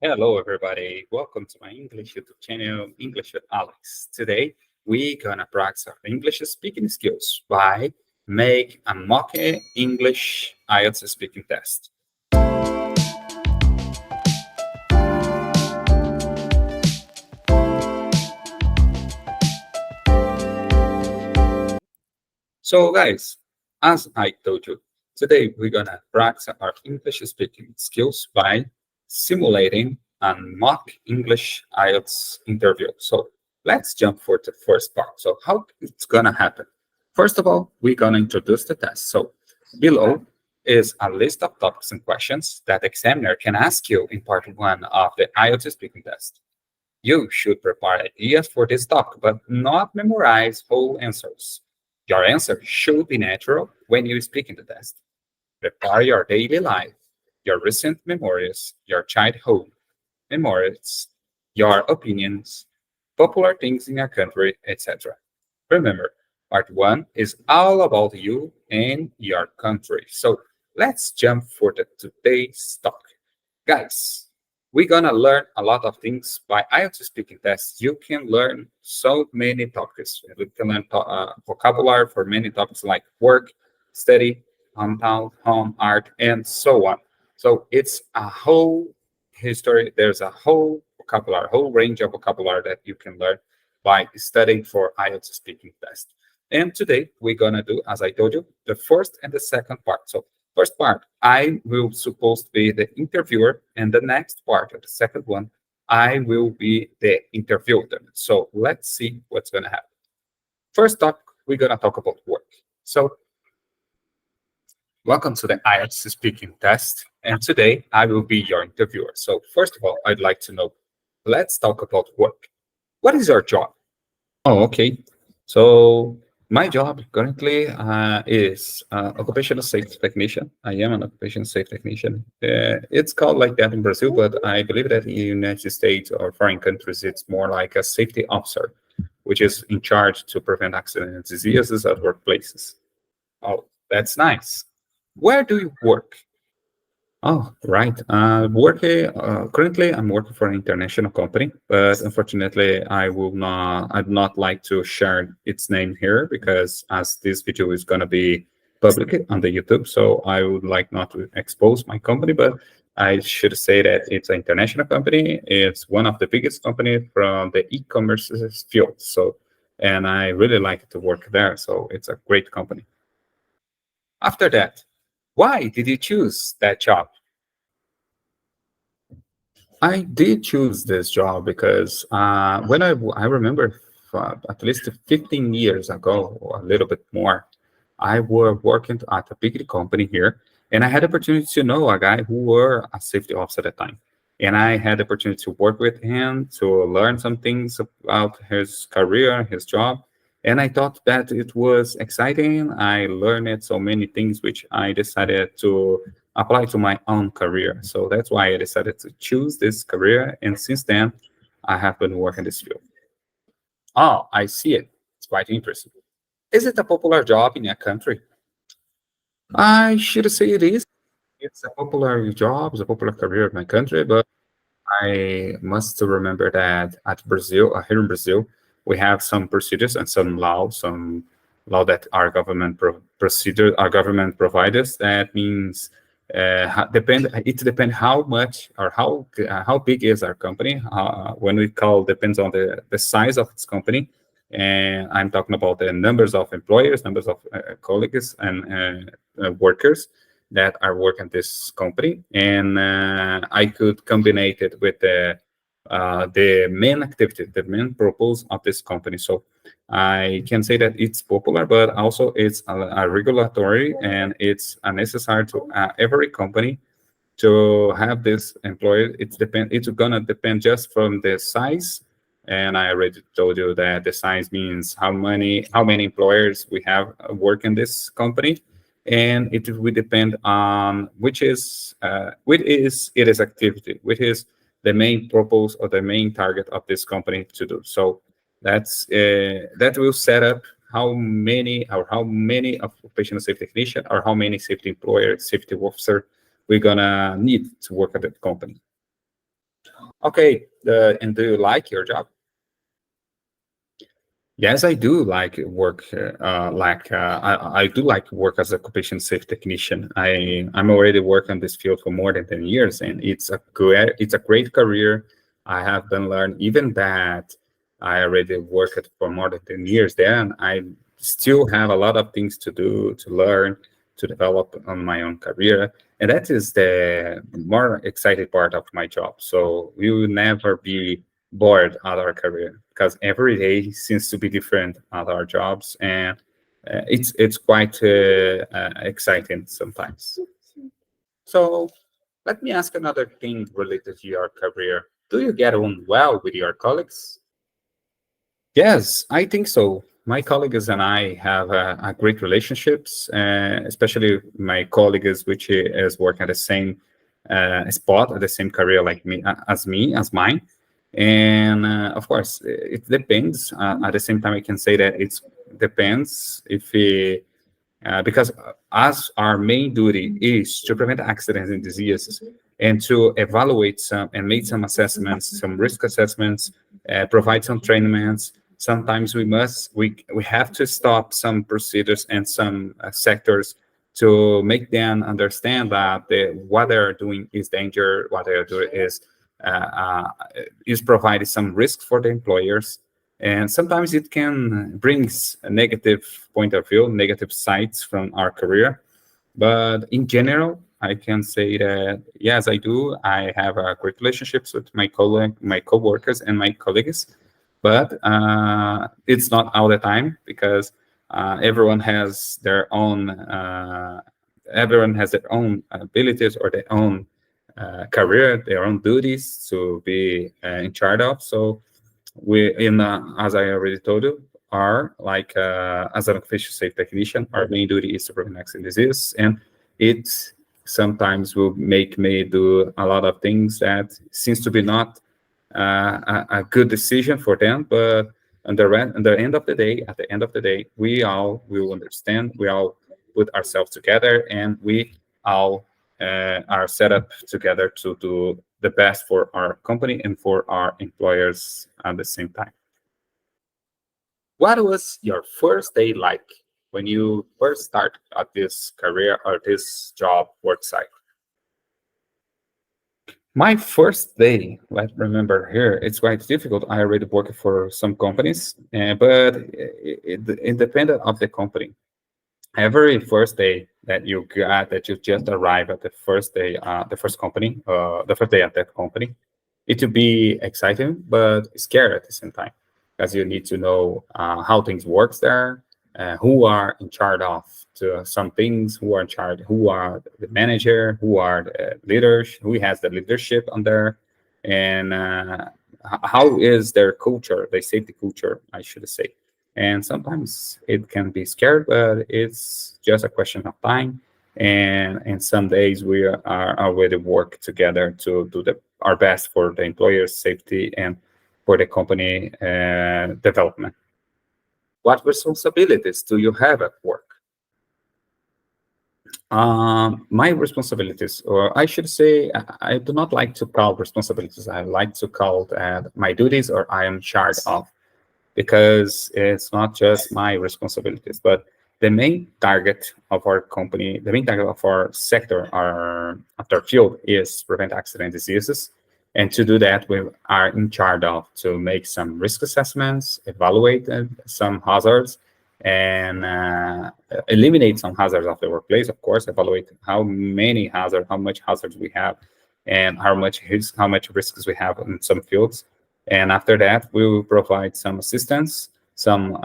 Hello, everybody. Welcome to my English YouTube channel, English with Alex. Today, we're gonna practice our English speaking skills by make a mock English IELTS speaking test. So, guys, as I told you, today we're gonna practice our English speaking skills by simulating a mock English IELTS interview. So let's jump for the first part. So how it's gonna happen? First of all, we're gonna introduce the test. So below is a list of topics and questions that the examiner can ask you in part one of the IELTS speaking test. You should prepare ideas for this topic, but not memorize whole answers. Your answer should be natural when you speak in the test. Prepare your daily life, your recent memories, your childhood memories, your opinions, popular things in your country, etc. Remember, part one is all about you and your country. So let's jump for the today's talk. Guys, we're gonna learn a lot of things by IELTS speaking tests. You can learn so many topics. You can learn vocabulary for many topics like work, study, hometown, home, art, and so on. So it's a whole history. There's a whole vocabulary, whole range of vocabulary that you can learn by studying for IELTS speaking test. And today we're gonna do, as I told you, the first and the second part. So first part, I will supposed to be the interviewer, and the next part, the second one, I will be the interviewer. So let's see what's gonna happen. First up, we're gonna talk about work. So welcome to the IELTS speaking test, and today I will be your interviewer. So first of all, I'd like to know, let's talk about work. What is your job? Oh, okay. So my job currently is occupational safety technician. I am an occupational safety technician. It's called like that in Brazil, but I believe that in the United States or foreign countries, it's more like a safety officer, which is in charge to prevent accidents and diseases at workplaces. Oh, that's nice. Where do you work? Oh, right. Working currently, I'm working for an international company, but unfortunately, I'd not like to share its name here because as this video is going to be public on the YouTube, so I would like not to expose my company, but I should say that it's an international company. It's one of the biggest companies from the e-commerce field. So, and I really like to work there. So it's a great company. After that, why did you choose that job? I did choose this job because I remember at least 15 years ago, or a little bit more, I was working at a big company here, and I had the opportunity to know a guy who were a safety officer at the time. And I had the opportunity to work with him, to learn some things about his career, his job. And I thought that it was exciting. I learned so many things, which I decided to apply to my own career. So that's why I decided to choose this career. And since then, I have been working this field. Oh, I see it. It's quite interesting. Is it a popular job in your country? I should say it is. It's a popular job, it's a popular career in my country, but I must remember that at Brazil, here in Brazil, we have some procedures and some law that our government procedure, our government provides us. That means it depends how much or how big is our company. When we call depends on the size of its company, and I'm talking about the numbers of employers, numbers of colleagues and workers that are working this company, and I could combine it with the main activity, the main purpose of this company. So I can say that it's popular, but also it's a regulatory, and it's a necessary to every company to have this employee. It's gonna depend just from the size. And I already told you that the size means how many employers we have work in this company, and it will depend on which is it is activity, which is the main purpose or the main target of this company to do. So that will set up how many occupational safety technician or how many safety employer, safety officer we're gonna need to work at that company. Okay, and do you like your job? Yes, I do like work. I do like work as a occupation safe technician. I'm already working in this field for more than 10 years, and it's a great career. I have been learned even that I already worked for more than 10 years. Then I still have a lot of things to do, to learn, to develop on my own career, and that is the more exciting part of my job. So we will never be bored at our career because every day seems to be different at our jobs, and it's quite exciting sometimes. So let me ask another thing related to your career. Do you get on well with your colleagues? Yes, I think so. My colleagues and I have a great relationships, especially my colleagues, which is working at the same spot, at the same career like me, as mine. And of course, it depends. At the same time, I can say that it depends if we because as our main duty is to prevent accidents and diseases and to evaluate some and make some assessments, some risk assessments, provide some trainings. Sometimes we have to stop some procedures and some sectors to make them understand that what they're doing is danger, what they're doing uh, uh, is providing some risk for the employers, and sometimes it can brings a negative point of view, negative sides from our career. But in general, I can say that yes, I do. I have great relationships with my coworkers, and my colleagues. But it's not all the time because everyone has their own. Everyone has their own abilities or their own career, their own duties to be in charge of. So we in as I already told you, are like as an occupational safe technician, our main duty is to prevent accident disease, and it sometimes will make me do a lot of things that seems to be not a good decision for them, but on the end of the day, at the end of the day, we all will understand. We all put ourselves together, and we all are set up together to do the best for our company and for our employers at the same time. What was your first day like when you first started at this career or this job work site? My first day, let's remember here, it's quite difficult. I already worked for some companies, but it depended of the company. Every first day that you just arrive at the first day, the first day at that company, it will be exciting but scary at the same time because you need to know how things works there, who are in charge of some things, who are in charge, who are the manager, who are the leaders, who has the leadership on there, and how is their culture, their safety culture, I should say. And sometimes it can be scary, but it's just a question of time. And some days we are already work together to do our best for the employer's safety and for the company development. What responsibilities do you have at work? My responsibilities, or I should say, I do not like to call responsibilities. I like to call my duties, or I am charged of, because it's not just my responsibilities, but the main target of our company, the main target of our sector, of our field, is prevent accident diseases. And to do that, we are in charge of to make some risk assessments, evaluate some hazards, and eliminate some hazards of the workplace. Of course, evaluate how many hazards, how much hazards we have, and how much risks we have in some fields. And after that, we will provide some assistance, some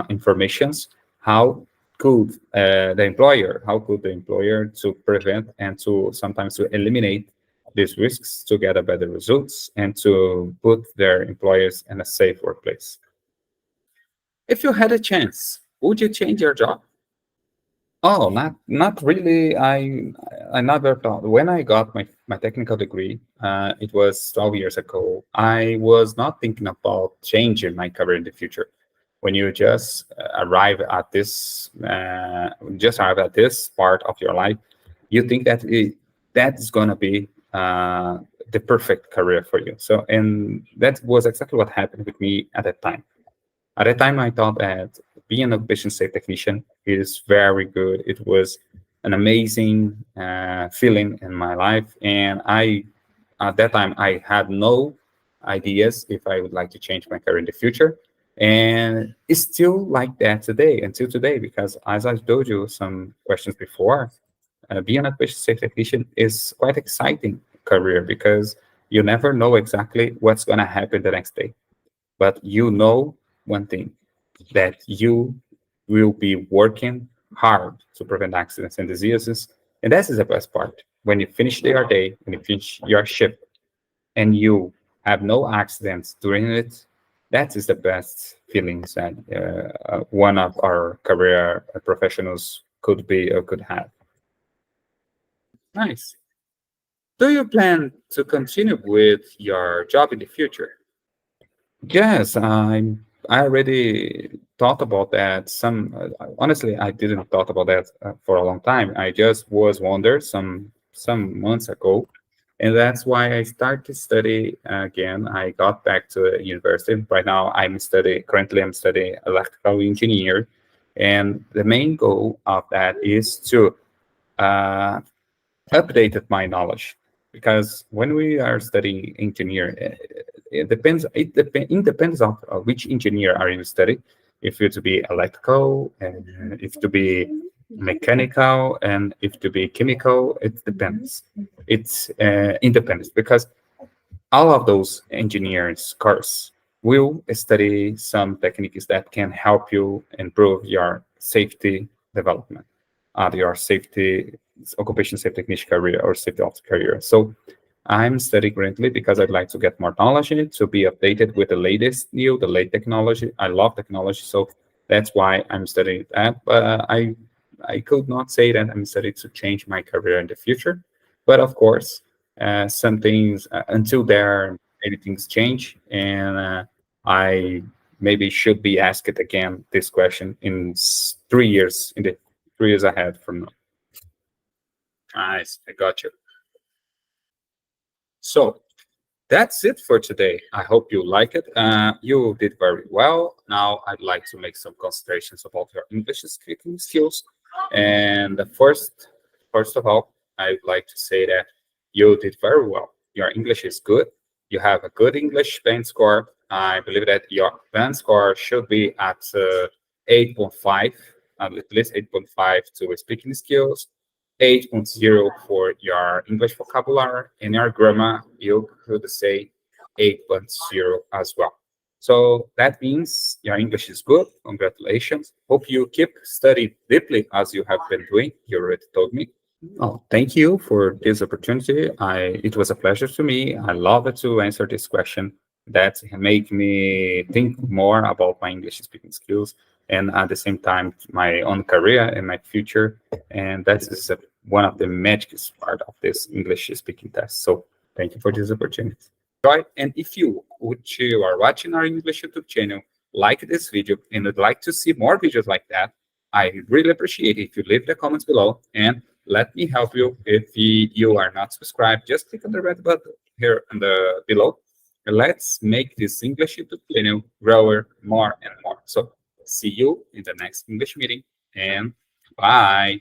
informations. How could the employer to prevent and to sometimes to eliminate these risks to get a better results and to put their employers in a safe workplace. If you had a chance, would you change your job? Oh, not really. I never thought when I got my technical degree. It was 12 years ago. I was not thinking about changing my career in the future. When you just arrive at this part of your life, you think that that is gonna be the perfect career for you. So, and that was exactly what happened with me at that time. At that time, I thought that being an occupation safety technician is very good. It was an amazing feeling in my life, and at that time, I had no ideas if I would like to change my career in the future, and it's still like that today, until today, because as I told you some questions before, being an occupation safety technician is quite exciting career because you never know exactly what's going to happen the next day, but you know one thing, that you will be working hard to prevent accidents and diseases. And that is the best part. When you finish your day, when you finish your shift, and you have no accidents during it, that is the best feelings that one of our career professionals could be or could have. Nice. Do you plan to continue with your job in the future? Yes, I already thought about that. Honestly, I didn't thought about that for a long time. I just was wonder some months ago, and that's why I started to study again. I got back to university. Right now, currently I'm studying electrical engineer, and the main goal of that is to uh, updated my knowledge, because when we are studying engineer, it depends on which engineer are you studying, if you to be electrical, and if to be mechanical, and if to be chemical. It depends. It's independent, because all of those engineers course will study some techniques that can help you improve your safety development, your safety occupation safety technician career or safety officer career. So I'm studying currently because I'd like to get more knowledge in it, to be updated with the latest new, the late technology. I love technology, so that's why I'm studying that. But I could not say that I'm studying to change my career in the future. But of course, some things until there, many things change, and I maybe should be asked again this question in 3 years, in the 3 years ahead from now. Nice, I got you. So that's it for today. I hope you like it. You did very well. Now I'd like to make some considerations about your English speaking skills. And first of all, I'd like to say that you did very well. Your English is good. You have a good English band score. I believe that your band score should be at 8.5, at least 8.5 to speaking skills, 8.0 for your English vocabulary, and your grammar, you could say 8.0 as well. So that means your English is good. Congratulations. Hope you keep studying deeply as you have been doing. You already told me. Oh, thank you for this opportunity. It was a pleasure to me. I love it to answer this question. That make me think more about my English speaking skills, and at the same time my own career and my future. And that is one of the magic part of this English speaking test. So thank you for this opportunity. Right, and if you are watching our English YouTube channel, like this video and would like to see more videos like that, I really appreciate it if you leave the comments below, and let me help you. If you are not subscribed, just click on the red button here on the below. And let's make this English YouTube channel grow more and more. So see you in the next English meeting, and bye.